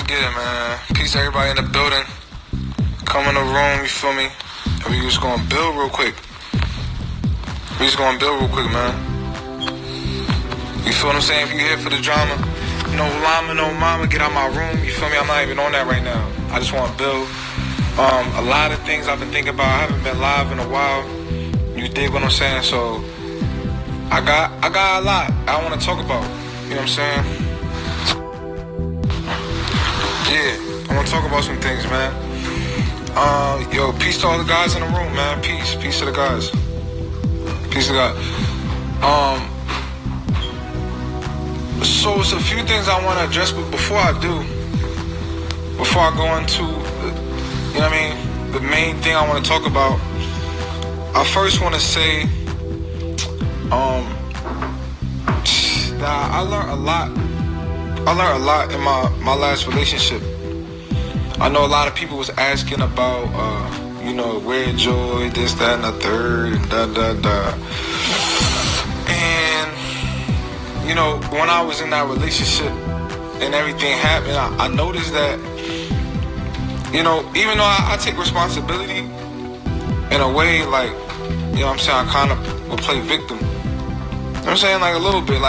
Let's get it, man. Peace to everybody in the building. Come in the room, you feel me? And we just gonna build real quick. Man. You feel what I'm saying? If you here for the drama, no llama, no mama, get out my room. You feel me? I'm not even on that right now. I just want to build. A lot of things I've been thinking about. I haven't been live in a while. You dig what I'm saying? So I got a lot I want to talk about. You know what I'm saying? Yeah, I want to talk about some things, man. Yo, peace to all the guys in the room, man. Peace to the guys. Peace to God. So it's a few things I want to address, but before I go into, you know what I mean, the main thing I want to talk about, I first want to say, that I learned a lot in my last relationship. I know a lot of people was asking about, where joy, this, that, and the third, and da. And, when I was in that relationship and everything happened, I noticed that, even though I take responsibility in a way, like, I kind of will play victim. You know what I'm saying? Like, a little bit,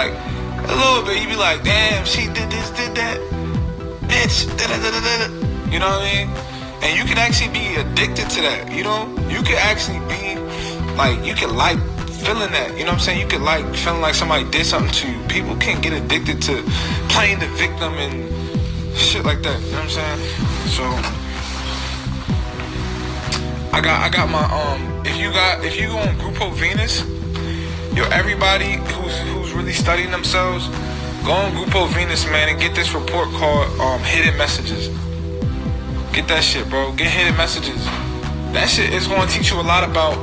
you be like, damn, she did this, did that, bitch, da-da-da-da-da. You know what I mean? And you can actually be addicted to that, you can actually be, like, you can like feeling that, you know what I'm saying? You can like feeling like somebody did something to you. People can get addicted to playing the victim and shit like that, you know what I'm saying? So, I got my, if you go on Grupo Venus, everybody who's really studying themselves, go on Grupo Venus, man, and get this report called Hidden Messages. Get that shit, bro. Get hidden messages. That shit is going to teach you a lot about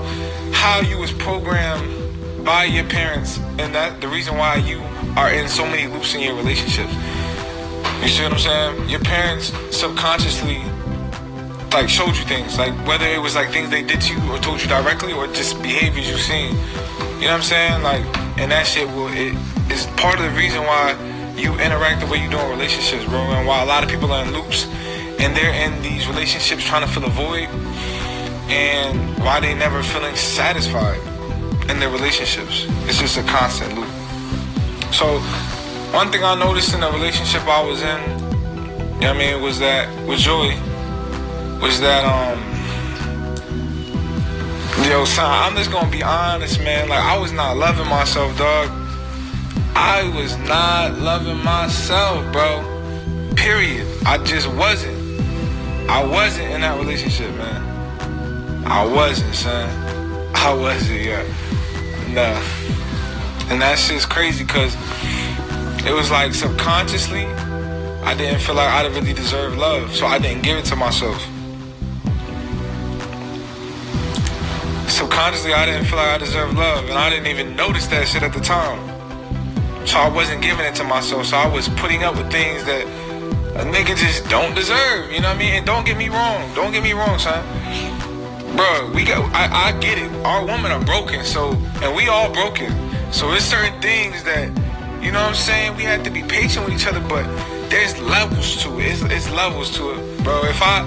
how you was programmed by your parents, and that the reason why you are in so many loops in your relationships. You see what I'm saying? Your parents subconsciously like showed you things, like whether it was like things they did to you or told you directly or just behaviors you've seen. You know what I'm saying? Like, and that shit it is part of the reason why you interact the way you do in relationships, bro, and why a lot of people are in loops and they're in these relationships trying to fill a void, and why they never feeling satisfied in their relationships. It's just a constant loop. So one thing I noticed in the relationship I was in, was that with Joey, was that son, I'm just gonna be honest, man. Like, I was not loving myself, dog. I was not loving myself, bro. Period. I just wasn't. I wasn't in that relationship, man. I wasn't, son. I wasn't, yeah. Nah. And that shit's crazy because it was like subconsciously, I didn't feel like I really deserved love, so I didn't give it to myself. Subconsciously, I didn't feel like I deserved love, and I didn't even notice that shit at the time. So I wasn't giving it to myself, so I was putting up with things that a nigga just don't deserve, you know what I mean? And don't get me wrong, son. Bro, I get it. Our women are broken, and we all broken. So there's certain things that, you know what I'm saying, we have to be patient with each other, but there's levels to it. It's levels to it, bro. If I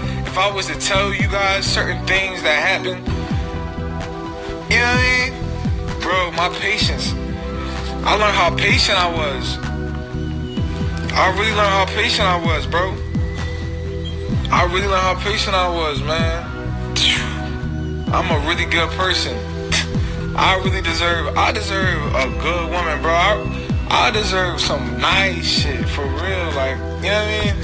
was to tell you guys certain things that happen, you know what I mean? Bro, my patience. I learned how patient I was. I really learned how patient I was, bro. I really learned how patient I was, man. I'm a really good person. I deserve a good woman, bro. I deserve some nice shit, for real. Like, you know what I mean?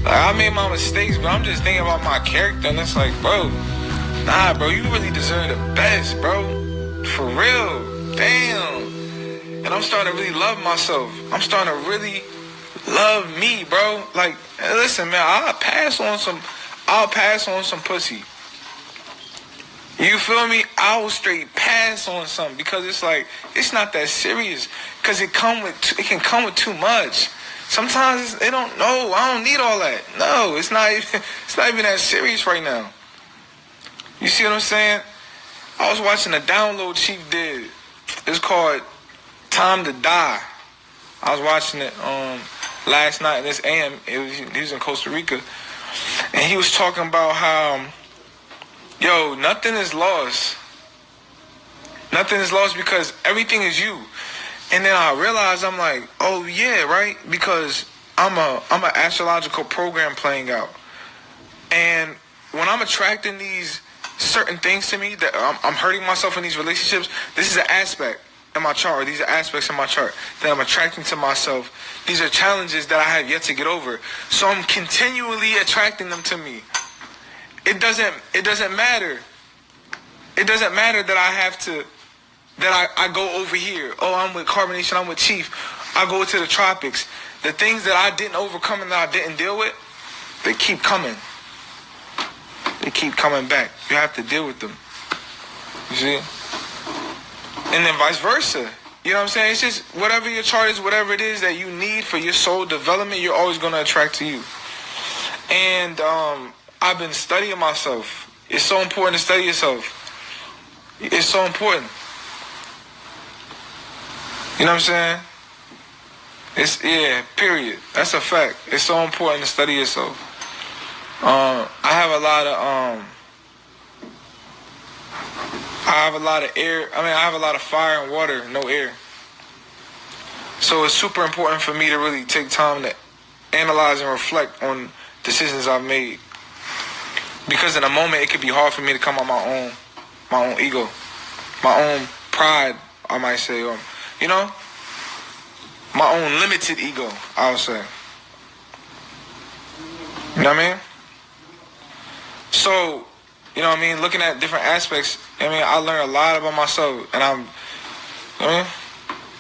Like, I made my mistakes, but I'm just thinking about my character, and it's like, bro, nah, bro, you really deserve the best, bro. For real. Damn. And I'm starting to really love myself. I'm starting to really love me, bro. Like, listen, man, I'll pass on some pussy. You feel me? I will straight pass on something because it's like, it's not that serious. Because it can come with too much. Sometimes they don't know. I don't need all that. No, it's not even that serious right now. You see what I'm saying? I was watching a download Chief did. It's called Time to Die. I was watching it. last night in this AM. He was in Costa Rica, and he was talking about how, yo, nothing is lost. Nothing is lost because everything is you. And then I realized, I'm like, oh yeah, right? Because I'm an astrological program playing out. And when I'm attracting these certain things to me, that I'm hurting myself in these relationships, this is an aspect in my chart. These are aspects in my chart that I'm attracting to myself. These are challenges that I have yet to get over. So I'm continually attracting them to me. It doesn't matter. It doesn't matter that I have to, that I go over here. Oh, I'm with Carbonation, I'm with Chief. I go to the tropics. The things that I didn't overcome and that I didn't deal with, they keep coming. They keep coming back. You have to deal with them. You see? And then vice versa. You know what I'm saying? It's just whatever your chart is, whatever it is that you need for your soul development, you're always going to attract to you. And I've been studying myself. It's so important to study yourself. It's so important. You know what I'm saying? Period. That's a fact. It's so important to study yourself. I have a lot of air. I have a lot of fire and water, no air. So it's super important for me to really take time to analyze and reflect on decisions I've made. Because in a moment, it could be hard for me to come on my own ego, my own pride, I might say, or, you know, my own limited ego, I would say. You know what I mean? So, you know what I mean, looking at different aspects, I learned a lot about myself, and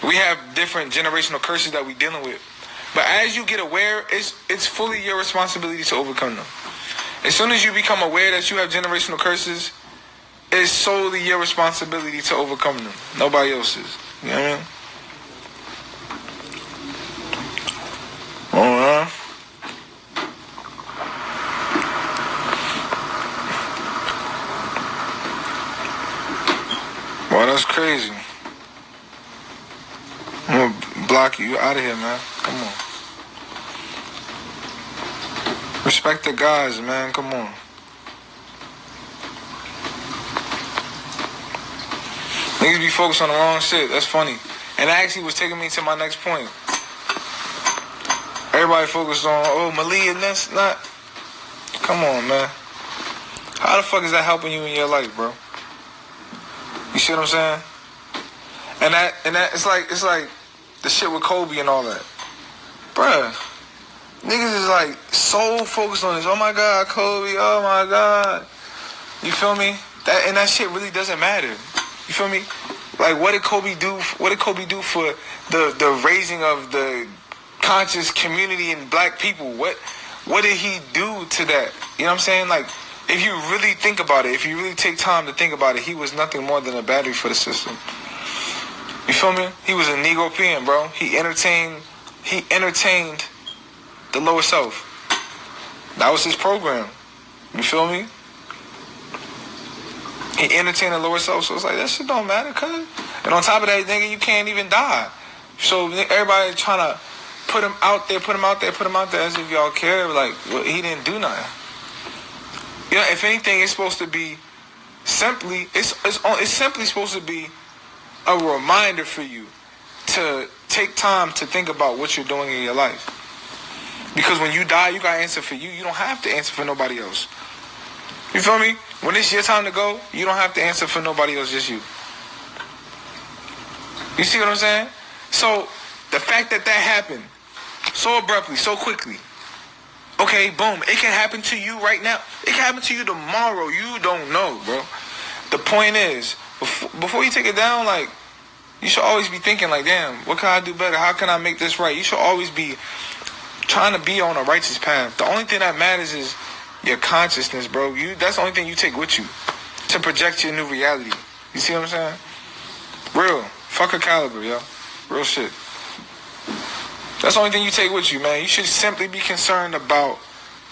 we have different generational curses that we're dealing with. But as you get aware, it's fully your responsibility to overcome them. As soon as you become aware that you have generational curses, it's solely your responsibility to overcome them. Nobody else's. You know what I mean? Well, that's crazy. I'm gonna block you. You out of here, man. Come on. Respect the guys, man. Come on. Niggas be focused on the wrong shit. That's funny. And that actually was taking me to my next point. Everybody focused on, oh, Malia, that's not. Come on, man. How the fuck is that helping you in your life, bro? You see what I'm saying? And that it's like the shit with Kobe and all that. Bruh, niggas is like so focused on this. Oh my God, Kobe, oh my God. You feel me? That shit really doesn't matter. You feel me? Like, what did Kobe do? What did Kobe do for the raising of the conscious community and black people? What did he do to that? You know what I'm saying? Like, if you really think about it, if you really take time to think about it, he was nothing more than a battery for the system. You feel me? He was a Negropean, bro. He entertained the lower self. That was his program. You feel me? He entertained the lower self, so it's like, that shit don't matter, cuz. And on top of that, nigga, you can't even die. So everybody trying to put him out there as if y'all care. Like, well, he didn't do nothing. You know, if anything, it's supposed to be simply, it's simply supposed to be a reminder for you to take time to think about what you're doing in your life. Because when you die, you got to answer for you. You don't have to answer for nobody else. You feel me? When it's your time to go, you don't have to answer for nobody else, just you. You see what I'm saying? So, the fact that happened so abruptly, so quickly, okay, boom, it can happen to you right now. It can happen to you tomorrow. You don't know, bro. The point is, before you take it down, like, you should always be thinking, like, damn, what can I do better? How can I make this right? You should always be trying to be on a righteous path. The only thing that matters is your consciousness, bro. That's the only thing you take with you to project your new reality. You see what I'm saying? Real. Fuck a caliber, yo. Real shit. That's the only thing you take with you, man. You should simply be concerned about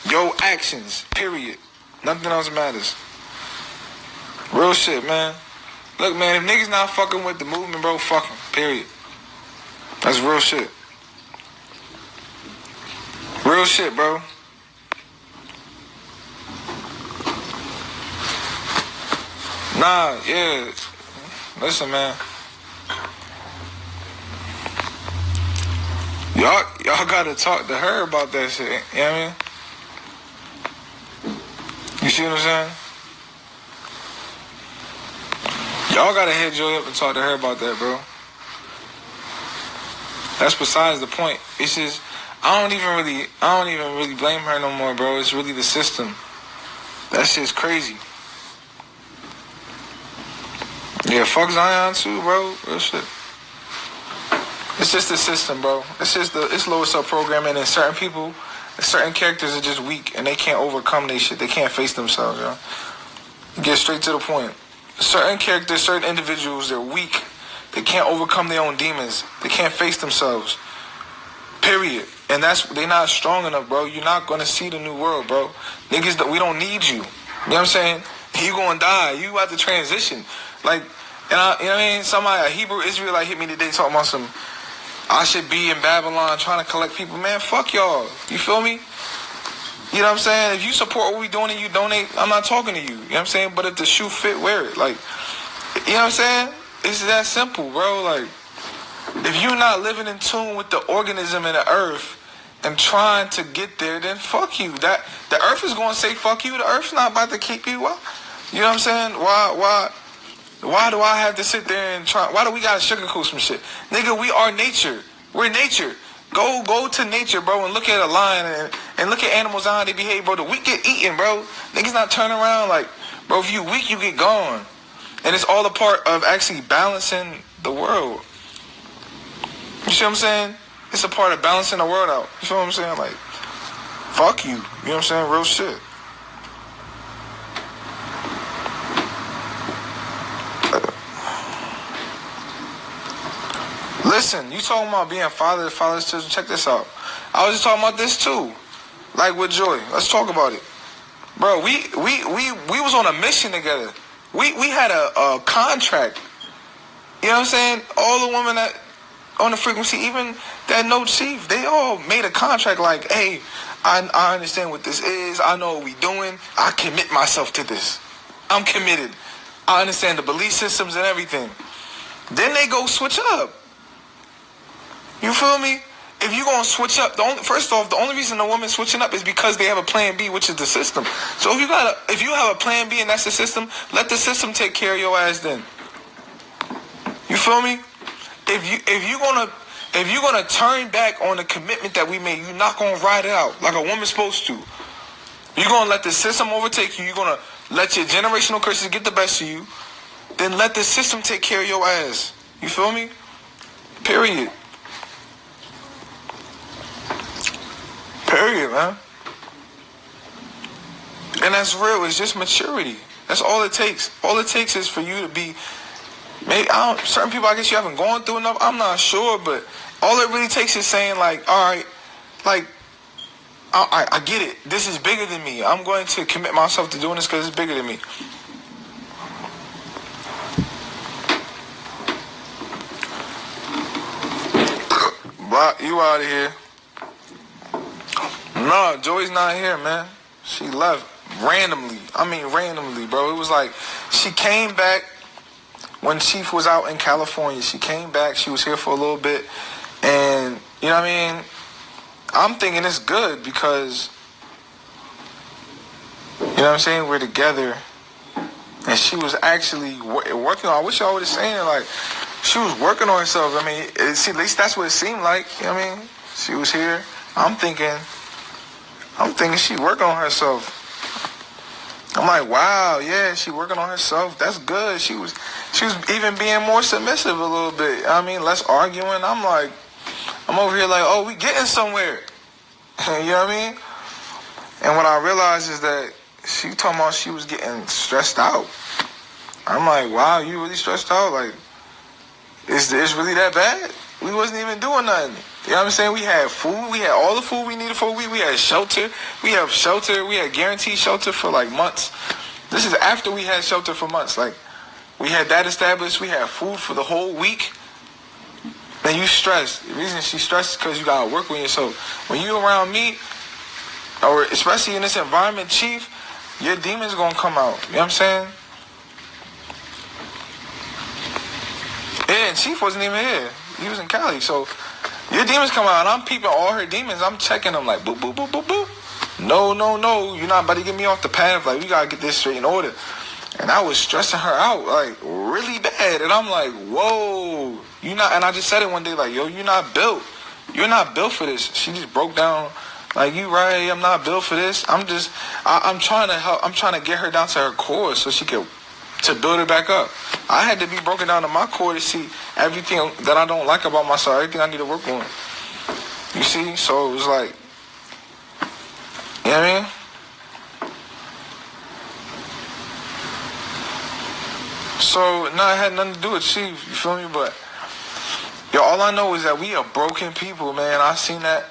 your actions, period. Nothing else matters. Real shit, man. Look, man, if niggas not fucking with the movement, bro, fuck them, period. That's real shit. Real shit, bro. Nah, yeah. Listen, man. Y'all gotta talk to her about that shit. You know what I mean? You see what I'm saying? Y'all gotta hit Joy up and talk to her about that, bro. That's besides the point. It's just I don't even really blame her no more, bro. It's really the system. That shit's crazy. Yeah, fuck Zion too, bro. Real shit. It's just the system, bro. It's lower sub programming, and certain people, certain characters are just weak and they can't overcome their shit. They can't face themselves, yo. Get straight to the point. Certain characters, certain individuals, they're weak. They can't overcome their own demons. They can't face themselves. Period. And they're not strong enough, bro. You're not gonna see the new world, bro. Niggas, we don't need you. You know what I'm saying? You gonna die. You about to transition. Like, you know what I mean? Somebody, a Hebrew Israelite hit me today talking about some, I should be in Babylon trying to collect people. Man, fuck y'all. You feel me? You know what I'm saying? If you support what we doing and you donate, I'm not talking to you. You know what I'm saying? But if the shoe fit, wear it. Like, you know what I'm saying? It's that simple, bro. Like, if you're not living in tune with the organism in the earth and trying to get there, then fuck you. That the earth is going to say fuck you. The earth's not about to keep you up. You know what I'm saying? Why do I have to sit there and try? Why do we gotta sugarcoat some shit? Nigga, we are nature. We're nature. Go to nature, bro, and look at a lion and look at animals and how they behave, bro. The weak get eaten, bro. Niggas not turning around like, bro, if you weak, you get gone. And it's all a part of actually balancing the world. You see what I'm saying? It's a part of balancing the world out. You feel what I'm saying? Like, fuck you. You know what I'm saying? Real shit. Listen, you talking about being fatherless children. Check this out. I was just talking about this too. Like with Joy. Let's talk about it. Bro, we was on a mission together. We had a contract. You know what I'm saying? All the women that on the frequency, even that no chief, they all made a contract like, hey, I understand what this is. I know what we doing. I commit myself to this. I'm committed. I understand the belief systems and everything. Then they go switch up. You feel me? If you gonna switch up, first off, the only reason the woman's switching up is because they have a plan B, which is the system. So if you have a plan B and that's the system, let the system take care of your ass then. You feel me? If you're gonna turn back on the commitment that we made, you're not gonna ride it out like a woman's supposed to. You're gonna let the system overtake you. You're gonna let your generational curses get the best of you. Then let the system take care of your ass. You feel me? Period. Period, man. And that's real. It's just maturity. That's all it takes. All it takes is for you to be. Maybe certain people, I guess you haven't gone through enough. I'm not sure, but all it really takes is saying like, all right, like, I get it. This is bigger than me. I'm going to commit myself to doing this because it's bigger than me. But you out of here. No, Joey's not here, man. She left randomly. I mean, randomly, bro. It was like she came back when Chief was out in California. She came back. She was here for a little bit. And, you know what I mean? I'm thinking it's good because, you know what I'm saying? We're together. And she was actually working on, I wish y'all would have seen it. Like, she was working on herself. I mean, at least that's what it seemed like. You know what I mean? She was here. I'm thinking she working on herself. I'm like, wow, yeah, she working on herself. That's good. She was even being more submissive a little bit. I mean, less arguing. I'm over here like, oh, we getting somewhere. You know what I mean? And what I realized is that she talking about she was getting stressed out. I'm like, wow, you really stressed out? Like, is really that bad? We wasn't even doing nothing. You know what I'm saying? We had food. We had all the food we needed for a week. We had shelter. We have shelter. We had guaranteed shelter for like months. This is after we had shelter for months. Like, we had that established. We had food for the whole week. And you stressed. The reason she stressed is because you got to work with yourself. When you around me, or especially in this environment, Chief, your demons gonna come out. You know what I'm saying? Yeah, and Chief wasn't even here. He was in Cali. So your demons come out, and I'm peeping all her demons. I'm checking them like, boop, boop, boop, boop, boop. No, you're not about to get me off the path. Like, we gotta get this straight in order. And I was stressing her out, like, really bad. And I'm like, whoa. You not, and I just said it one day, like, yo, you're not built. You're not built for this. She just broke down, like, you right, I'm not built for this. I'm trying to help, I'm trying to get her down to her core so she can, to build it back up. I had to be broken down to my core to see everything that I don't like about myself, everything I need to work on. You see? So it was like, you know what I mean? So, it had nothing to do with Chief, you feel me? But, yo, all I know is that we are broken people, man. I seen that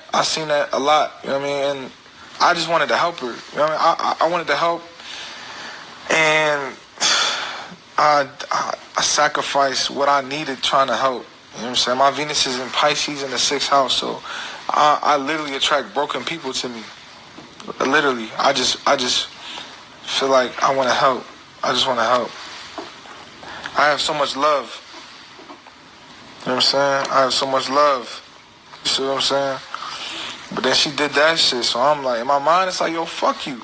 a lot, you know what I mean? And I just wanted to help her, you know what I mean? I wanted to help, and I sacrificed what I needed trying to help. You know what I'm saying? My Venus is in Pisces in the 6th house, so I literally attract broken people to me. Literally, I just feel like I want to help. I just want to help. I have so much love. You know what I'm saying? I have so much love. You see what I'm saying? But then she did that shit, so I'm like, in my mind, it's like, yo, fuck you.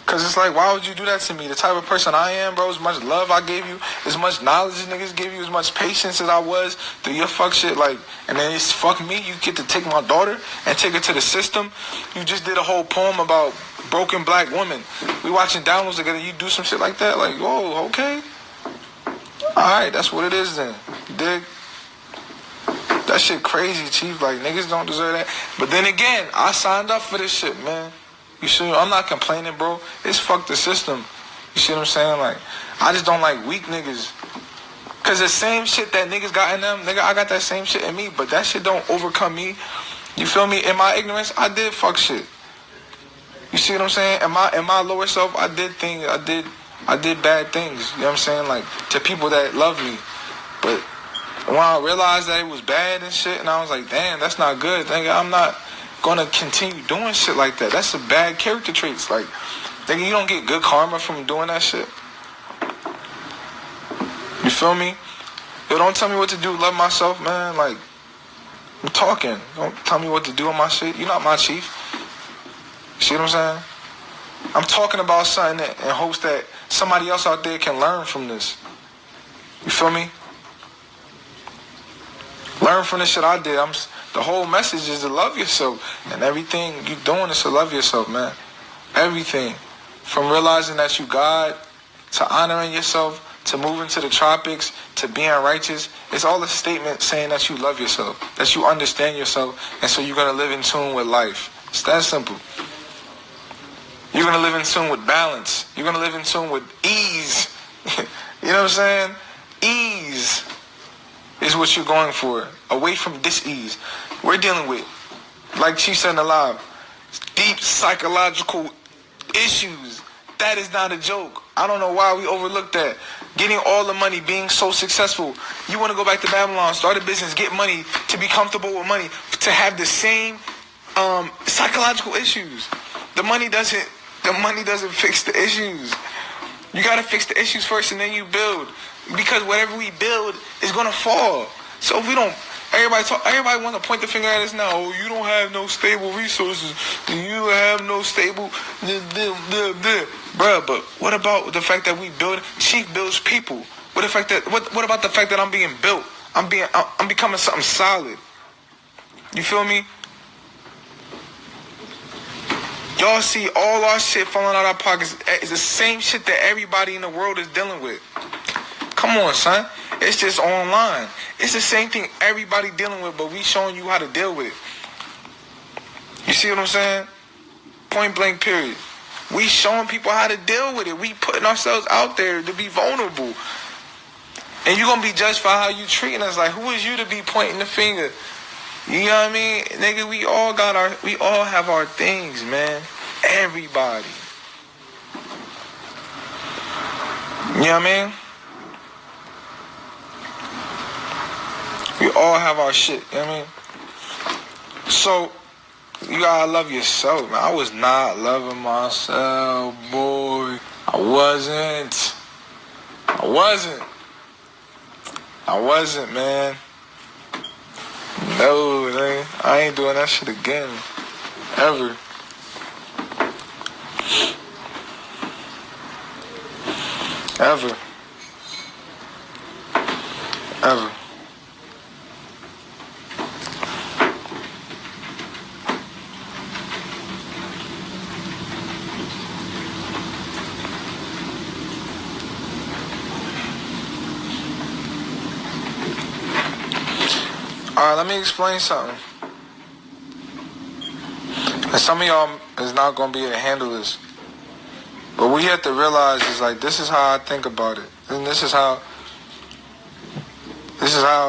Because it's like, why would you do that to me? The type of person I am, bro, as much love I gave you, as much knowledge niggas give you, as much patience as I was through your fuck shit, like, and then it's fuck me, you get to take my daughter and take her to the system. You just did a whole poem about broken black women. We watching downloads together, you do some shit like that, like, whoa, okay. Alright, that's what it is then. You dig? That shit crazy, Chief. Like, niggas don't deserve that. But then again, I signed up for this shit, man. You see, I'm not complaining, bro. It's fuck the system. You see what I'm saying? Like, I just don't like weak niggas. Cause the same shit that niggas got in them, nigga, I got that same shit in me. But that shit don't overcome me. You feel me? In my ignorance, I did fuck shit. You see what I'm saying? In my lower self, I did things. I did bad things, you know what I'm saying, like, to people that love me. But when I realized that it was bad and shit, and I was like, damn, that's not good, nigga, I'm not gonna continue doing shit like that. That's a bad character traits. Like, nigga, you don't get good karma from doing that shit. You feel me? Yo, don't tell me what to do, love myself, man. Like, I'm talking. Don't tell me what to do on my shit. You're not my chief. You see what I'm saying? I'm talking about something in hopes that somebody else out there can learn from this. You feel me? Learn from the shit I did. The whole message is to love yourself. And everything you doing is to love yourself, man. Everything. From realizing that you God, to honoring yourself, to moving to the tropics, to being righteous. It's all a statement saying that you love yourself, that you understand yourself, and so you're going to live in tune with life. It's that simple. You're going to live in tune with balance. You're going to live in tune with ease. You know what I'm saying? Ease is what you're going for. Away from dis-ease. We're dealing with, like Chief said in the live, deep psychological issues. That is not a joke. I don't know why we overlook that. Getting all the money, being so successful. You want to go back to Babylon, start a business, get money, to be comfortable with money, to have the same psychological issues. The money doesn't fix the issues. You gotta fix the issues first and then you build. Because whatever we build is gonna fall. So if we don't, everybody want to point the finger at us now. Oh, you don't have no stable resources. You have no stable, bruh. But what about the fact that we build? Chief builds people. What about the fact that I'm being built? I'm becoming something solid. You feel me? Y'all see all our shit falling out of our pockets. It's the same shit that everybody in the world is dealing with. Come on, son. It's just online. It's the same thing everybody dealing with, but we showing you how to deal with it. You see what I'm saying? Point blank period. We showing people how to deal with it. We putting ourselves out there to be vulnerable. And you're going to be judged for how you treating us. Like, who is you to be pointing the finger? You know what I mean? Nigga, we all have our things, man. Everybody. You know what I mean? We all have our shit, you know what I mean? So, You gotta love yourself, man. I was not loving myself, boy. I wasn't, man. No, man. I ain't doing that shit again. Ever. Ever. Alright, let me explain something. And some of y'all is not going to be able to handle this. But what you have to realize is, like, this is how I think about it. And this is how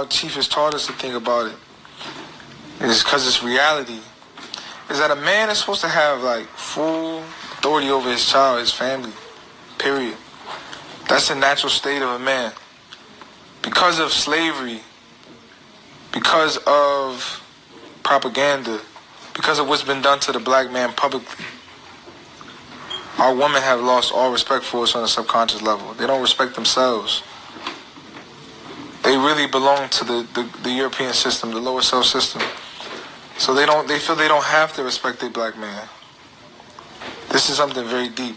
Chief has taught us to think about it. It's because it's reality. Is that a man is supposed to have, like, full authority over his child, his family. Period. That's the natural state of a man. Because of slavery, because of propaganda, because of what's been done to the black man publicly, our women have lost all respect for us on a subconscious level. They don't respect themselves. They really belong to the European system, the lower self system. So they feel they don't have to respect their black man. This is something very deep.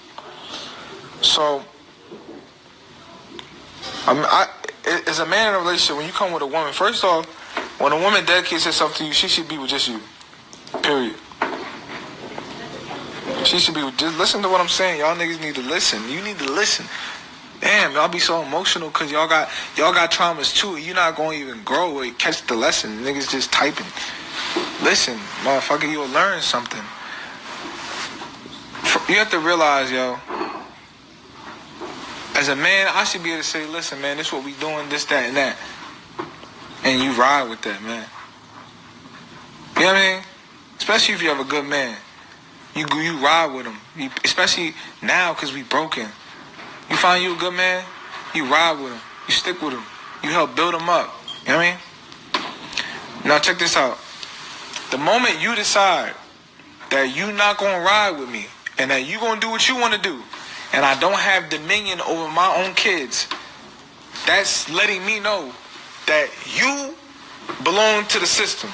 So, as a man in a relationship, when you come with a woman, first off, when a woman dedicates herself to you, she should be with just you. Period. She should be with, just listen to what I'm saying. Y'all niggas need to listen. You need to listen. Damn, y'all be so emotional because y'all got traumas too. You're not going to even grow or catch the lesson. Niggas just typing. Listen, motherfucker, you'll learn something. You have to realize, yo, as a man, I should be able to say, listen, man, this is what we doing, this, that, and that. And you ride with that, man. You know what I mean? Especially if you have a good man. You ride with him. Especially now because we broken. You find you a good man, you ride with him. You stick with him. You help build him up. You know what I mean? Now check this out. The moment you decide that you not going to ride with me and that you going to do what you want to do and I don't have dominion over my own kids, that's letting me know that you belong to the system.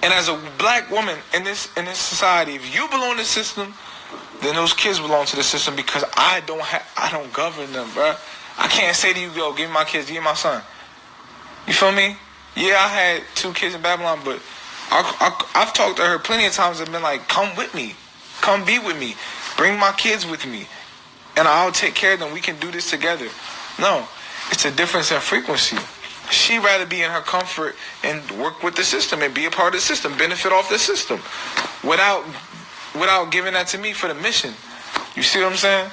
And as a black woman in this society, if you belong to the system, then those kids belong to the system because I don't govern them, bro. I can't say to you, yo, give me my kids, give me my son. You feel me? Yeah, I had 2 kids in Babylon, but I've talked to her plenty of times and been like, come with me. Come be with me. Bring my kids with me. And I'll take care of them. We can do this together. No, it's a difference in frequency. She'd rather be in her comfort and work with the system and be a part of the system, benefit off the system, without giving that to me for the mission. You see what I'm saying?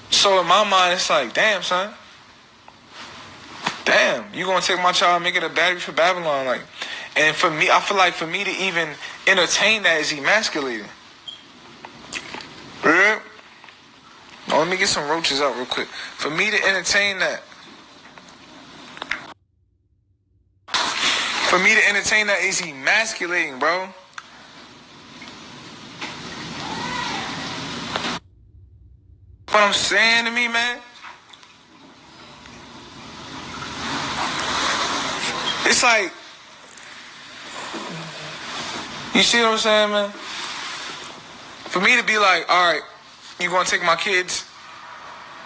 So in my mind, it's like, damn, son. Damn, you gonna take my child and make it a battery for Babylon? Like, and for me, I feel like for me to even entertain that is emasculating. Yeah. Now, let me get some roaches out real quick. For me to entertain that. For me to entertain that is emasculating, bro. What I'm saying to me, man? It's like, you see what I'm saying, man? For me to be like, all right, you gonna take my kids?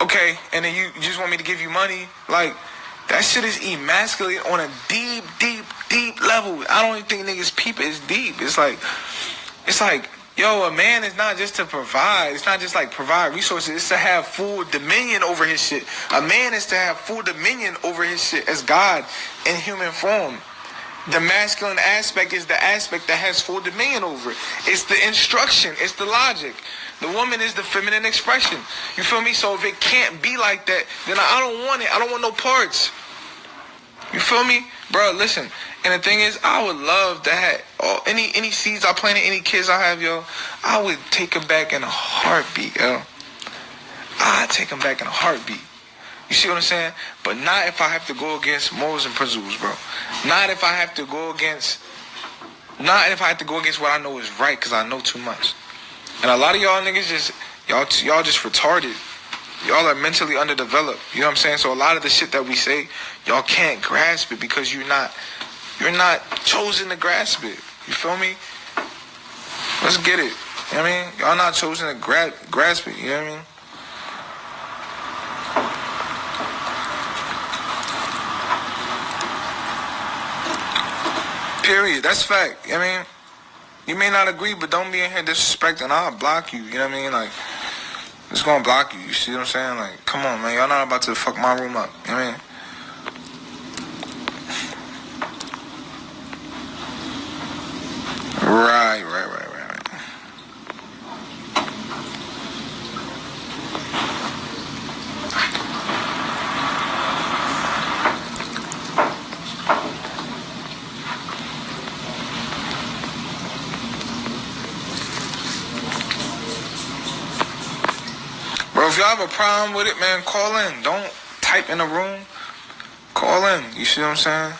Okay, and then you just want me to give you money? Like, that shit is emasculating on a deep, deep, deep level. I don't even think niggas peep it. It's deep. It's like, yo, a man is not just to provide. It's not just like provide resources. It's to have full dominion over his shit. A man is to have full dominion over his shit as God in human form. The masculine aspect is the aspect that has full dominion over it. It's the instruction. It's the logic. The woman is the feminine expression. You feel me? So if it can't be like that, then I don't want it. I don't want no parts. You feel me? Bro, listen. And the thing is, I would love to have any seeds I planted, any kids I have, yo, I would take them back in a heartbeat, yo. I'd take them back in a heartbeat. You see what I'm saying? But not if I have to go against morals and principles, bro. Not if I have to go against Not if I have to go against what I know is right, because I know too much. And a lot of y'all niggas y'all just retarded. Y'all are mentally underdeveloped. You know what I'm saying? So a lot of the shit that we say, y'all can't grasp it because you're not chosen to grasp it. You feel me? Let's get it. You know what I mean? Y'all not chosen to grasp it. You know what I mean? Period. That's fact. You know what I mean? You may not agree, but don't be in here disrespecting. I'll block you. You know what I mean? Like, it's gonna block you. You see what I'm saying? Like, come on, man. Y'all not about to fuck my room up. You know what I mean? Right. Bro, if y'all have a problem with it, man, call in. Don't type in the room. Call in. You see what I'm saying?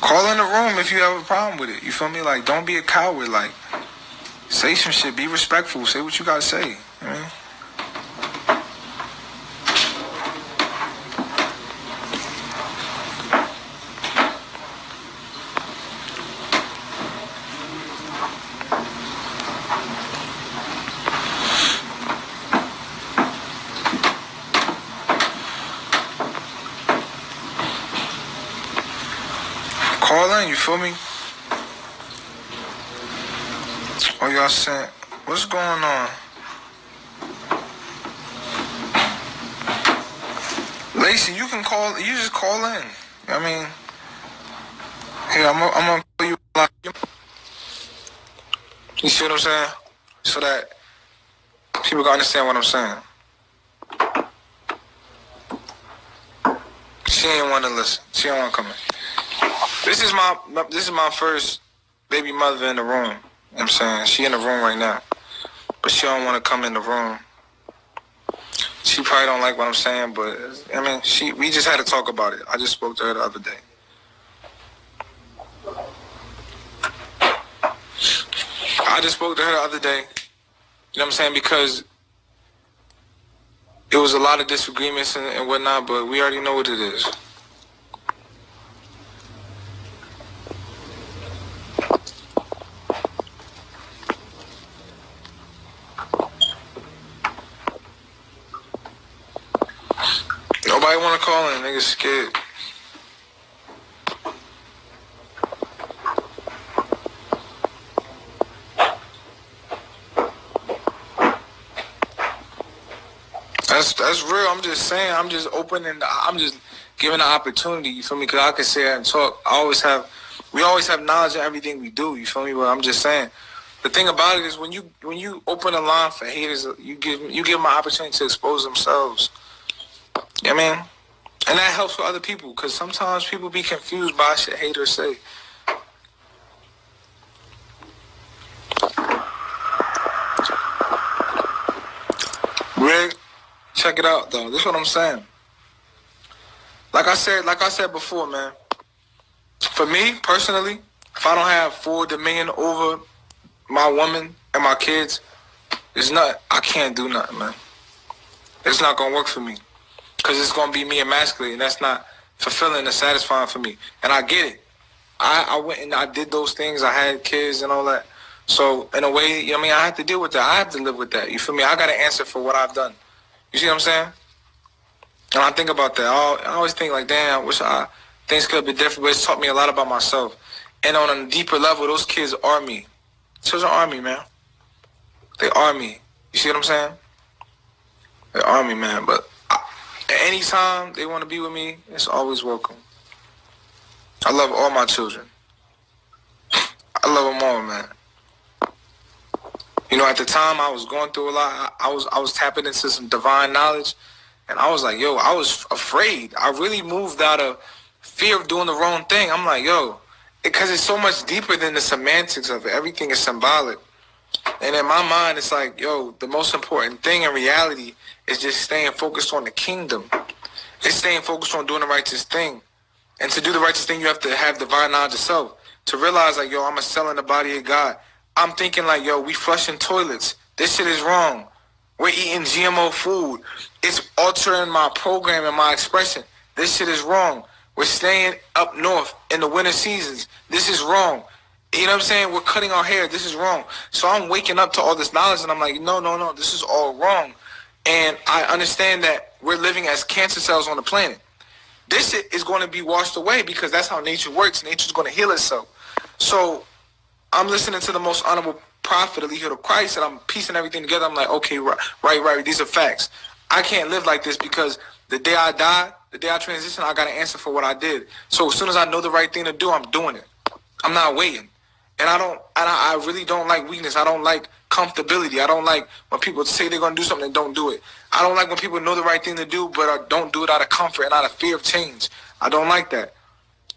Call in the room if you have a problem with it. You feel me? Like, don't be a coward. Like, say some shit. Be respectful. Say what you gotta say. You know what I mean? Call in, you feel me? Oh, y'all saying, what's going on? Lacey, you can call, you just call in. You know what I mean? Hey, I'm gonna call you. You see what I'm saying? So that people can understand what I'm saying. She ain't want to listen. She don't want to come in. This is my first baby mother in the room. You know what I'm saying? She in the room right now. But she don't want to come in the room. She probably don't like what I'm saying, but I mean, we just had to talk about it. I just spoke to her the other day. You know what I'm saying? Because it was a lot of disagreements and whatnot, but we already know what it is. Nobody want to call in. Niggas scared. That's real. I'm just saying. I'm just opening. I'm just giving an opportunity. You feel me? Because I can sit here and talk. We always have knowledge of everything we do. You feel me? But I'm just saying. The thing about it is when you open a line for haters, you give them an opportunity to expose themselves. You know what I mean? And that helps for other people, because sometimes people be confused by shit haters say. Rig, check it out though. This is what I'm saying. Like I said before, man. For me personally, if I don't have full dominion over my woman and my kids, I can't do nothing, man. It's not gonna work for me. Because it's going to be me emasculating. That's not fulfilling and satisfying for me. And I get it. I went and I did those things. I had kids and all that. So, in a way, you know what I mean? I have to deal with that. I have to live with that. You feel me? I got to answer for what I've done. You see what I'm saying? And I think about that. I always think like, damn, I wish things could have been different. But it's taught me a lot about myself. And on a deeper level, those kids are me. Children are me, man. They are me. You see what I'm saying? They are me, man. But anytime they want to be with me, it's always welcome. I love all my children. I love them all, man. You know, at the time I was going through a lot. I was tapping into some divine knowledge, and I was like, yo, I was afraid. I really moved out of fear of doing the wrong thing. I'm like, yo, because it's so much deeper than the semantics of it. Everything is symbolic. And in my mind, it's like, yo, the most important thing in reality is just staying focused on the kingdom. It's staying focused on doing the righteous thing. And to do the righteous thing, you have to have divine knowledge yourself. to realize like, yo, I'm a cell in the body of God. I'm thinking like, yo, we flushing toilets. This shit is wrong. We're eating GMO food. It's altering my program and my expression. This shit is wrong. We're staying up north in the winter seasons. This is wrong. You know what I'm saying? We're cutting our hair. This is wrong. So I'm waking up to all this knowledge and I'm like, no, this is all wrong. And I understand that we're living as cancer cells on the planet. This shit is going to be washed away because that's how nature works. Nature's going to heal itself. So I'm listening to the most honorable prophet, Elohim of Christ, and I'm piecing everything together. I'm like, okay, right. These are facts. I can't live like this because the day I die, the day I transition, I got to answer for what I did. So as soon as I know the right thing to do, I'm doing it. I'm not waiting. And I really don't like weakness. I don't like comfortability. I don't like when people say they're going to do something and don't do it. I don't like when people know the right thing to do, but don't do it out of comfort and out of fear of change. I don't like that.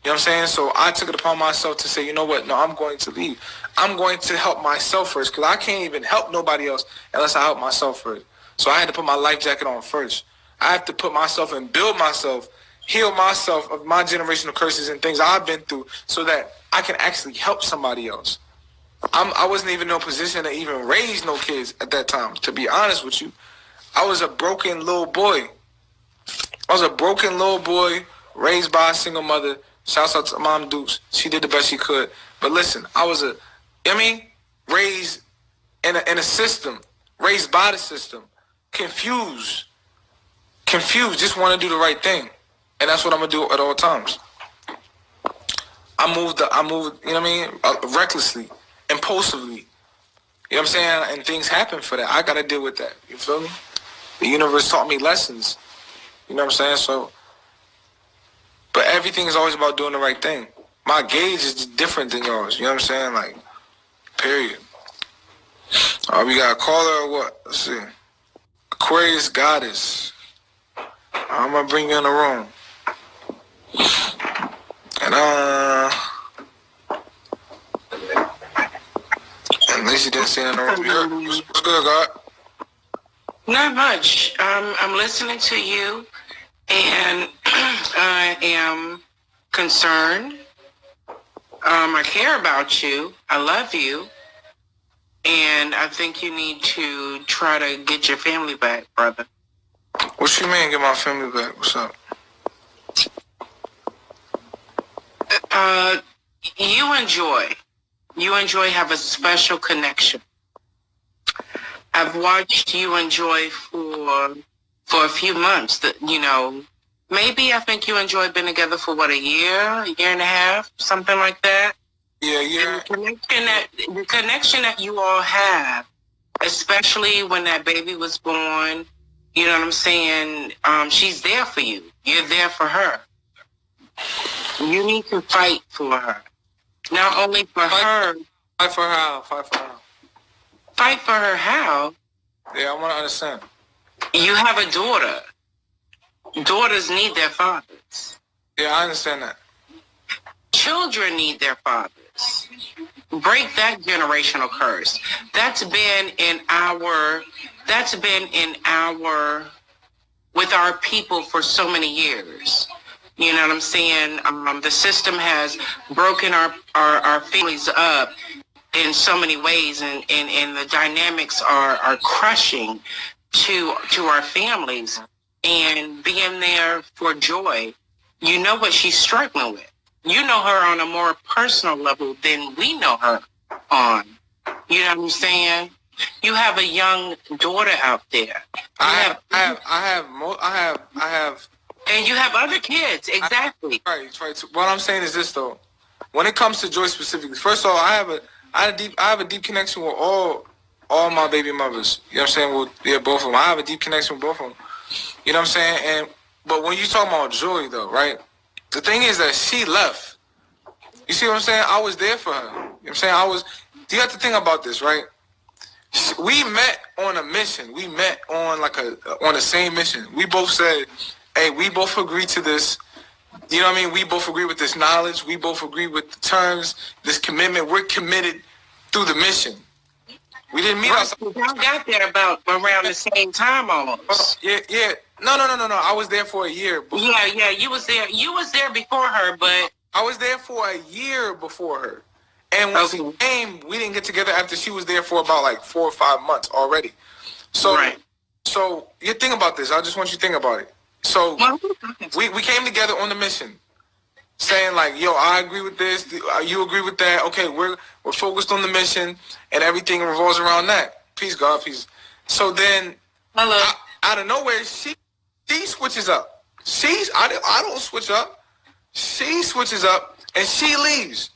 You know what I'm saying? So I took it upon myself to say, you know what? No, I'm going to leave. I'm going to help myself first because I can't even help nobody else unless I help myself first. So I had to put my life jacket on first. I have to put myself and build myself, heal myself of my generational curses and things I've been through so that I can actually help somebody else. I wasn't even in a position to even raise no kids at that time, to be honest with you. I was a broken little boy. Raised by a single mother. Shouts out to Mom Dukes. She did the best she could. But listen, I was raised in a system, raised by the system, confused, just want to do the right thing. And that's what I'm going to do at all times. I moved, you know what I mean, recklessly, impulsively. You know what I'm saying? And things happen for that. I got to deal with that. You feel me? The universe taught me lessons. You know what I'm saying? So, but everything is always about doing the right thing. My gauge is different than yours. You know what I'm saying? Like, period. We got a caller or what? Let's see. Aquarius Goddess. I'm going to bring you in the room. And, at least you didn't see it in the room. What's good, God? Not much. I'm listening to you, and I am concerned. I care about you. I love you. And I think you need to try to get your family back, brother. What you mean, get my family back? What's up? You and Joy have a special connection. I've watched you and Joy for a few months. That maybe I think you and Joy been together for a year and a half, something like that. Yeah. The connection that you all have, especially when that baby was born, you know what I'm saying? She's there for you. You're there for her. You need to fight for her. Not only for her. Fight for her. Fight for her how? Yeah, I want to understand. You have a daughter. Daughters need their fathers. Yeah, I understand that. Children need their fathers. Break that generational curse. That's been with our people for so many years. You know what I'm saying? The system has broken our families up in so many ways, and the dynamics are crushing to our families. And being there for Joy, you know what she's struggling with. You know her on a more personal level than we know her on. You know what I'm saying? You have a young daughter out there. I have. And you have other kids, exactly. Right. What I'm saying is this though. When it comes to Joy specifically, first of all, I have a deep connection with all my baby mothers. You know what I'm saying? Well, both of them. I have a deep connection with both of them. You know what I'm saying? But when you talk about Joy though, right? The thing is that she left. You see what I'm saying? I was there for her. You know what I'm saying? You have to think about this, right? We met on a mission. We met on on the same mission. We both said, hey, we both agree to this. You know what I mean? We both agree with this knowledge. We both agree with the terms, this commitment. We're committed through the mission. We didn't meet us. Y'all got there about around the same time almost. Yeah. No. I was there for a year. Yeah. You was there. You was there before her, but I was there for a year before her. And when she Okay. came, we didn't get together after she was there for about like 4 or 5 months already. So, Right. so you think about this. I just want you to think about it. So Well, we came together on the mission, saying like, yo, I agree with this, you agree with that. Okay, we're focused on the mission, and everything revolves around that. Peace, God, peace. So then, hello. out of nowhere, she switches up. I don't switch up. She switches up and she leaves.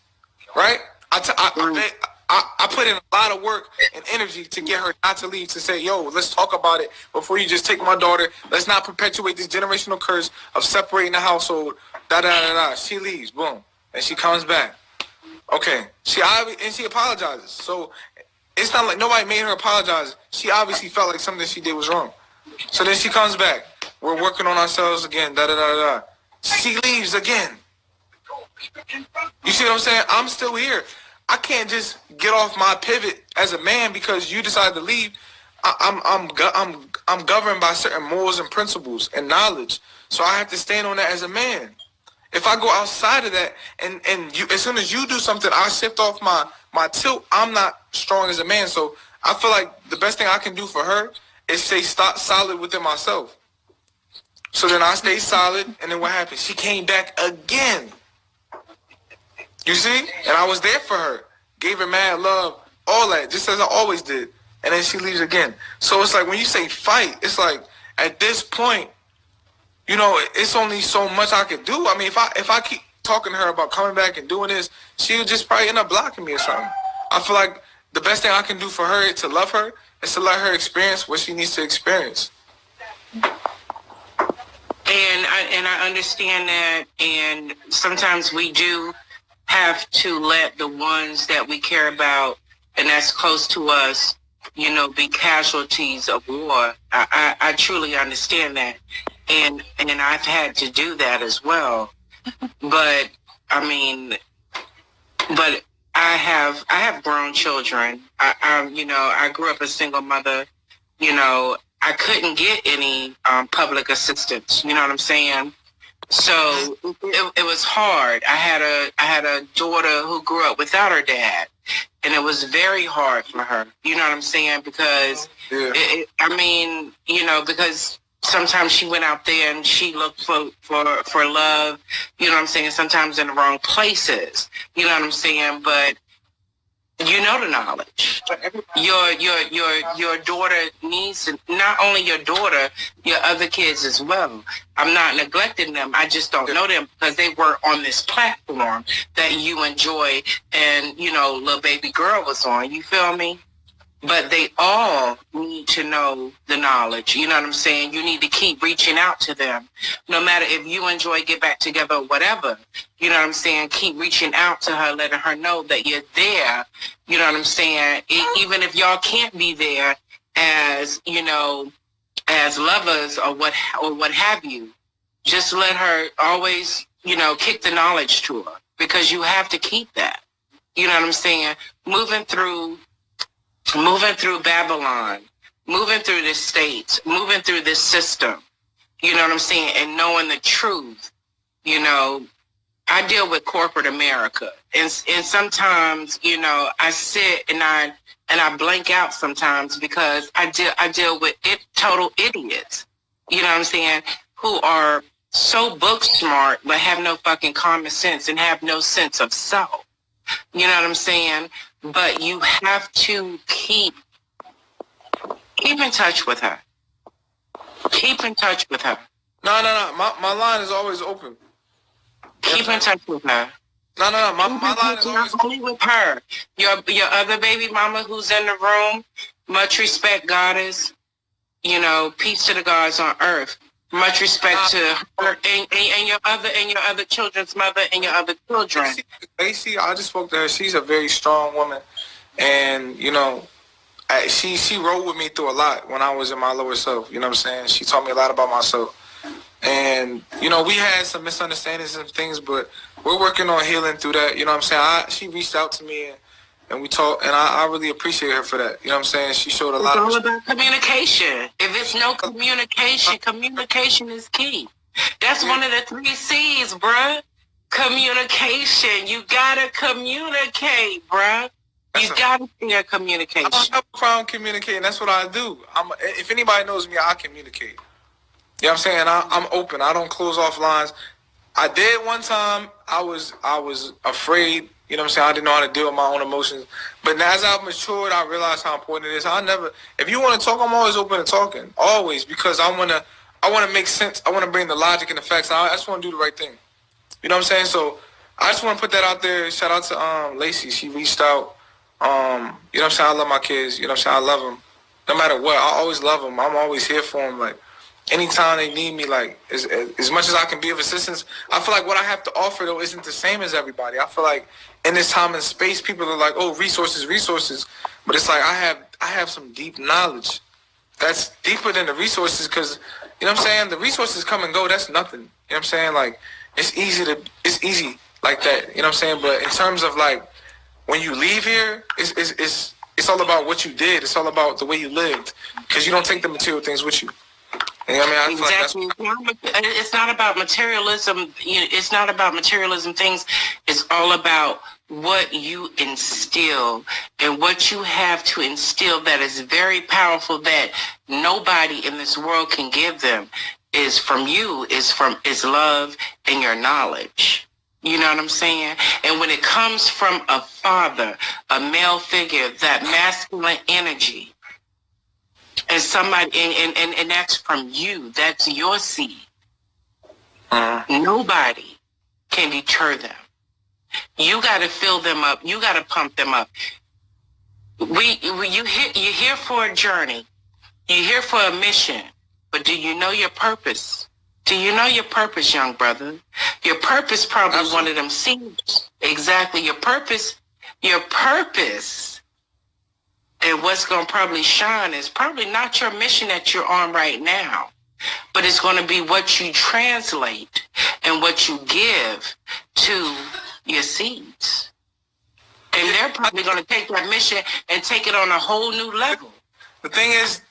Right? I put in a lot of work and energy to get her not to leave, to say, yo, let's talk about it before you just take my daughter. Let's not perpetuate this generational curse of separating the household. Da da da da. She leaves, boom, and she comes back. Okay, she apologizes. So it's not like nobody made her apologize. She obviously felt like something she did was wrong. So then she comes back. We're working on ourselves again. Da da da da. She leaves again. You see what I'm saying? I'm still here. I can't just get off my pivot as a man because you decided to leave. I'm governed by certain morals and principles and knowledge. So I have to stand on that as a man. If I go outside of that and you, as soon as you do something, I shift off my tilt. I'm not strong as a man. So I feel like the best thing I can do for her is stay solid within myself. So then I stay solid, and then what happened? She came back again. You see? And I was there for her. Gave her mad love, all that, just as I always did. And then she leaves again. So it's like when you say fight, it's like at this point, you know, it's only so much I could do. I mean, if I keep talking to her about coming back and doing this, she would just probably end up blocking me or something. I feel like the best thing I can do for her to love her is to let her experience what she needs to experience. And I understand that, and sometimes we do have to let the ones that we care about and that's close to us, you know, be casualties of war. I truly understand that, and I've had to do that as well. But I mean, but I have grown children. I grew up a single mother. You know, I couldn't get any public assistance. You know what I'm saying? So it was hard. I had a daughter who grew up without her dad, and it was very hard for her. You know what I'm saying? Because because sometimes she went out there and she looked for love. You know what I'm saying? Sometimes in the wrong places. You know what I'm saying? But you know the knowledge. Your daughter needs to, not only your daughter, your other kids as well. I'm not neglecting them. I just don't know them because they were on this platform that you enjoy, and you know, little baby girl was on. You feel me? But they all need to know the knowledge. You know what I'm saying? You need to keep reaching out to them. No matter if you enjoy Get Back Together or whatever, you know what I'm saying? Keep reaching out to her, letting her know that you're there. You know what I'm saying? Even if y'all can't be there as, you know, as lovers or what have you, just let her always, you know, kick the knowledge to her, because you have to keep that. You know what I'm saying? Moving through Babylon, moving through this state, moving through this system, you know what I'm saying, and knowing the truth. You know, I deal with corporate America, and sometimes, you know, I sit and I blank out sometimes because I deal with total idiots, you know what I'm saying, who are so book smart but have no fucking common sense and have no sense of self. You know what I'm saying? But you have to keep in touch with her. Keep in touch with her. No. My line is always open. Keep in touch with her. No. My line is always open. Only with her. Your other baby mama who's in the room, much respect, goddess. You know, peace to the gods on earth. Much respect to her and your other children's mother and your other children. Lacey, I just spoke to her. She's a very strong woman, and you know, she rode with me through a lot when I was in my lower self. You know what I'm saying? She taught me a lot about myself, and you know, we had some misunderstandings and things, but we're working on healing through that. You know what I'm saying? She reached out to me and we talked, and I really appreciate her for that. You know what I'm saying? She showed a lot of... It's all about communication. If it's no communication, communication is key. That's one of the 3 C's, bruh. Communication. You gotta communicate, bruh. You gotta share communication. I don't have a problem communicating. That's what I do. If anybody knows me, I communicate. You know what I'm saying? I'm open. I don't close off lines. I did one time. I was afraid. You know what I'm saying? I didn't know how to deal with my own emotions. But now as I've matured, I realized how important it is. If you want to talk, I'm always open to talking. Always. Because I want to make sense. I want to bring the logic and the facts. I just want to do the right thing. You know what I'm saying? So I just want to put that out there. Shout out to Lacey. She reached out. You know what I'm saying? I love my kids. You know what I'm saying? I love them. No matter what, I always love them. I'm always here for them. Like, anytime they need me, like, as much as I can be of assistance, I feel like what I have to offer, though, isn't the same as everybody. I feel like in this time and space, people are like, oh, resources. But it's like I have some deep knowledge that's deeper than the resources because, you know what I'm saying? The resources come and go. That's nothing. You know what I'm saying? Like, it's easy like that. You know what I'm saying? But in terms of, like, when you leave here, it's all about what you did. It's all about the way you lived because you don't take the material things with you. You know what I mean? Exactly. It's not about materialism. It's not about materialism things. It's all about what you instill and what you have to instill that is very powerful that nobody in this world can give them is from you, is love and your knowledge. You know what I'm saying? And when it comes from a father, a male figure, that masculine energy, and somebody, and that's from you. That's your seed. Nobody can deter them. You got to fill them up. You got to pump them up. You're here for a journey. You're here for a mission. But do you know your purpose? Do you know your purpose, young brother? Your purpose probably Absolutely. One of them seeds. Exactly. Your purpose. And what's going to probably shine is probably not your mission that you're on right now, but it's going to be what you translate and what you give to your seeds. And they're probably going to take that mission and take it on a whole new level. The thing is,